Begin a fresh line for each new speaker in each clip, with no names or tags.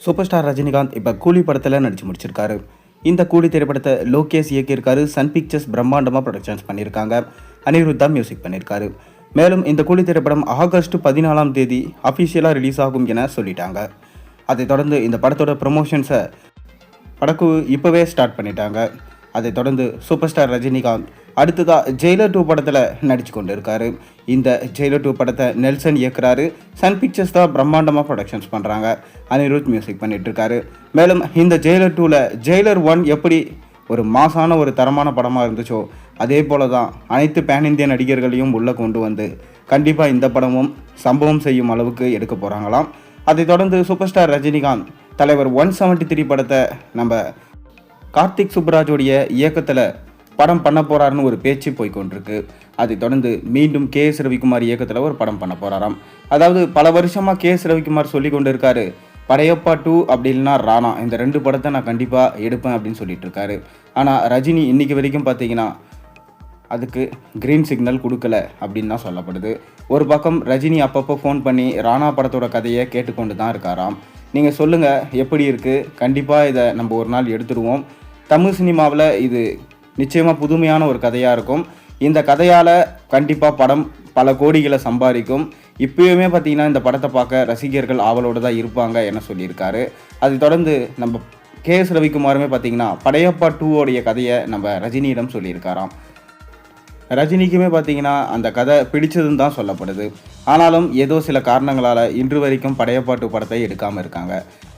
Super star Rajinikanth இப்போ கூலி படத்தில் நடித்து முடிச்சிருக்காரு. இந்த கூலி திரைப்படத்தை லோகேஷ் இயக்கியிருக்காரு. சன் பிக்சர்ஸ் பிரம்மாண்டமாக ப்ரொடக்ஷன்ஸ் பண்ணியிருக்காங்க. அனிருத்தா மியூசிக் பண்ணியிருக்காரு. மேலும் இந்த கூலி திரைப்படம் ஆகஸ்ட் 14ஆம் தேதி அஃபிஷியலாக ரிலீஸ் ஆகும் என சொல்லிட்டாங்க. அதைத் தொடர்ந்து இந்த படத்தோட ப்ரொமோஷன்ஸை படக்குழு இப்போவே ஸ்டார்ட் பண்ணிட்டாங்க. அதைத் தொடர்ந்து சூப்பர் ஸ்டார் ரஜினிகாந்த் அடுத்ததாக ஜெயிலர் 2 படத்தில் நடித்து கொண்டு இருக்காரு. இந்த ஜெயிலர் 2 படத்தை நெல்சன் இயக்குறாரு. சன் பிக்சர்ஸ் தான் பிரம்மாண்டமாக ப்ரொடக்ஷன்ஸ் பண்ணுறாங்க. அனிருத் மியூசிக் பண்ணிகிட்ருக்காரு. மேலும் இந்த ஜெயிலர் 2ல் ஜெயிலர் 1 எப்படி ஒரு மாசான ஒரு தரமான படமாக இருந்துச்சோ அதே போல தான் அனைத்து பேன் இந்திய நடிகர்களையும் உள்ளே கொண்டு வந்து கண்டிப்பாக இந்த படமும் சம்பவம் செய்யும் அளவுக்கு எடுக்க போகிறாங்களாம். அதைத் தொடர்ந்து சூப்பர் ஸ்டார் ரஜினிகாந்த் தலைவர் 173 படத்தை நம்ம கார்த்திக் சுப்புராஜோடைய இயக்கத்தில் படம் பண்ண போகிறாருன்னு ஒரு பேச்சு போய்கொண்டிருக்கு. அதைத் தொடர்ந்து மீண்டும் KS ரவிக்குமார் இயக்கத்தில் ஒரு படம் பண்ண போகிறாராம். அதாவது பல வருஷமாக KS ரவிக்குமார் சொல்லி கொண்டு இருக்காரு, படையப்பா 2 அப்படி இல்லைனா ராணா, இந்த 2 படத்தை நான் கண்டிப்பாக எடுப்பேன் அப்படின்னு சொல்லிட்டு இருக்காரு. ஆனால் ரஜினி இன்றைக்கி வரைக்கும் பார்த்தீங்கன்னா அதுக்கு க்ரீன் சிக்னல் கொடுக்கல அப்படின்னு தான் சொல்லப்படுது. ஒரு பக்கம் ரஜினி அப்பப்போ ஃபோன் பண்ணி ராணா படத்தோட கதையை கேட்டுக்கொண்டு தான் இருக்காராம். நீங்கள் சொல்லுங்கள் எப்படி இருக்குது, கண்டிப்பாக இதை நம்ம ஒரு நாள் எடுத்துடுவோம். தமிழ் சினிமாவில் இது நிச்சயமாக புதுமையான ஒரு கதையாக இருக்கும். இந்த கதையால் கண்டிப்பாக படம் பல கோடிகளை சம்பாதிக்கும். இப்போயுமே பார்த்திங்கன்னா இந்த படத்தை பார்க்க ரசிகர்கள் ஆவலோடு தான் இருப்பாங்க என சொல்லியிருக்காரு. அதை தொடர்ந்து நம்ம KS ரவிக்குமாருமே பார்த்திங்கன்னா படையப்பா 2 கதையை நம்ம ரஜினியிடம் சொல்லியிருக்காராம். ரஜினிக்குமே பார்த்திங்கன்னா அந்த கதை பிடிச்சதுன்னு தான் சொல்லப்படுது. ஆனாலும் ஏதோ சில காரணங்களால் இன்று வரைக்கும் படையப்பா 2 படத்தை எடுக்காமல் இருக்காங்க.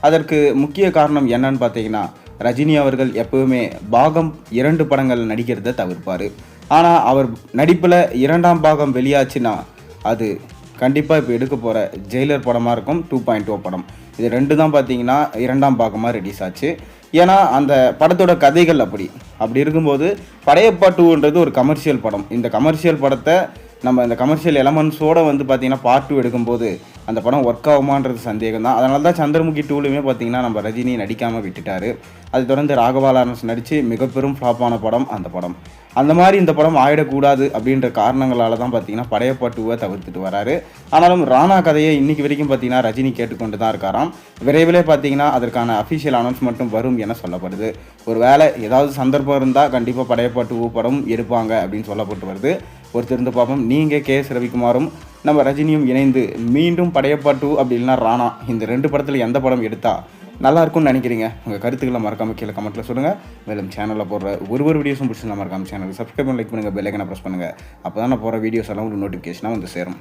அதற்கு முக்கிய காரணம் என்னன்னு பார்த்தீங்கன்னா, ரஜினி அவர்கள் எப்போவுமே பாகம் 2 படங்கள் நடிக்கிறத தவிர்ப்பார். ஆனால் அவர் நடிப்பில் 2ஆம் பாகம் வெளியாச்சுன்னா அது கண்டிப்பாக இப்போ எடுக்க போகிற ஜெயிலர் படமாக இருக்கும். 2.0 படம் இது 2 தான் பார்த்தீங்கன்னா 2ஆம் பாகமாக ரிலீஸ் ஆச்சு. ஏன்னா அந்த படத்தோட கதைகள் அப்படி இருக்கும்போது படையப்பா 2ன்றது ஒரு கமர்ஷியல் படம். இந்த கமர்ஷியல் படத்தை நம்ம இந்த கமர்ஷியல் எலமெண்ட்ஸோடு வந்து பார்த்திங்கன்னா பார்ட் 2 எடுக்கும்போது அந்த படம் ஒர்க் ஆகுமான்றது சந்தேகம் தான். அதனால தான் சந்திரமுகி 2லையுமே பார்த்திங்கன்னா நம்ம ரஜினி நடிக்காமல் விட்டுட்டார். அதை தொடர்ந்து ராகவா லாரன்ஸ் நடித்து மிகப்பெரும் ஃப்ளாப்பான படம் அந்த படம். அந்த மாதிரி இந்த படம் ஆயிடக்கூடாது அப்படின்ற காரணங்களால் தான் பார்த்திங்கன்னா படையப்பா 2வை தவிர்த்துட்டு வராரு. ஆனாலும் ராணா கதையை இன்றைக்கி வரைக்கும் பார்த்திங்கன்னா ரஜினி கேட்டுக்கொண்டு தான் இருக்காராம். விரைவிலே பார்த்திங்கன்னா அதற்கான அஃபிஷியல் அனௌன்ஸ்மெண்ட்டும் வரும் என சொல்லப்படுது. ஒரு வேளை ஏதாவது சந்தர்ப்பம் இருந்தால் கண்டிப்பாக படையப்பா 2 படம் எடுப்பாங்க அப்படின்னு சொல்லப்பட்டு வருது. பொறுத்திருந்து பார்ப்போம். நீங்கள் KS ரவிக்குமாரும் நம்ம ரஜினியும் இணைந்து மீண்டும் படையப்பா 2 அப்படி இல்லைனா ராணா, இந்த 2 படத்தில் எந்த படம் எடுத்தால் நல்லாயிருக்கும்னு நினைக்கிறீங்க? உங்கள் கருத்துக்களை மறக்காமல் கீழே கமெண்ட்டில் சொல்லுங்கள். மேலும் சேனலில் போடுற ஒரு வீடியோஸும் பிடிச்சிருந்தா மறக்காமல் சேனலுக்கு சப்ஸ்கிரைப் பண்ணி லைக் பண்ணுங்கள், பெல் ஐக்கனை ப்ரெஸ் பண்ணுங்கள். அப்போ தான் நான் போகிற வீடியோஸ் எல்லாம் ஒரு நோட்டிஃபிகேஷனாக வந்து சேரும்.